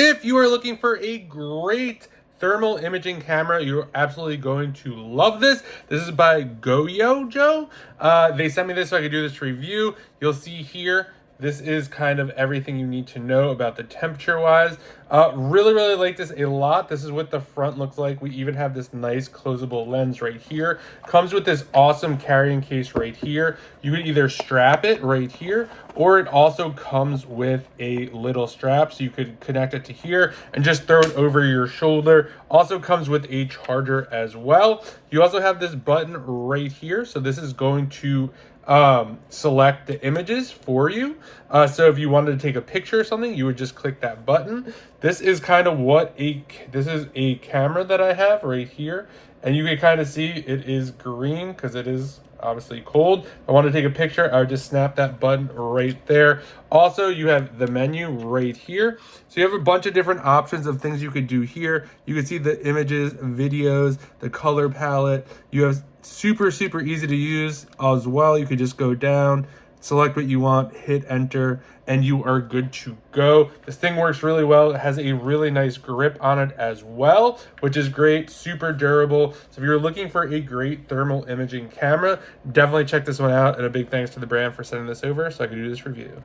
If you are looking for a great thermal imaging camera, you're absolutely going to love this. This is by GOYOJO. They sent me this so I could do this review. You'll see here, this is kind of everything you need to know about the temperature wise. Really like this a lot. This is what the front looks like. We even have this nice closable lens right here. Comes with this awesome carrying case right here. You can either strap it right here, or it also comes with a little strap, so you could connect it to here and just throw it over your shoulder. Also comes with a charger as well. You also have this button right here, so this is going to select the images for you. So if you wanted to take a picture or something, you would just click that button. This is kind of this is a camera that I have right here, and you can kind of see it is green because it is obviously cold. If I want to take a picture, I would just snap that button right there. Also, you have the menu right here. So you have a bunch of different options of things you could do here. You can see the images, videos, the color palette. You have super easy to use as well. You could just go down, select what you want, hit enter, and you are good to go. This thing works really well. It has a really nice grip on it as well, which is great, super durable. So if you're looking for a great thermal imaging camera, definitely check this one out. And a big thanks to the brand for sending this over so I could do this review.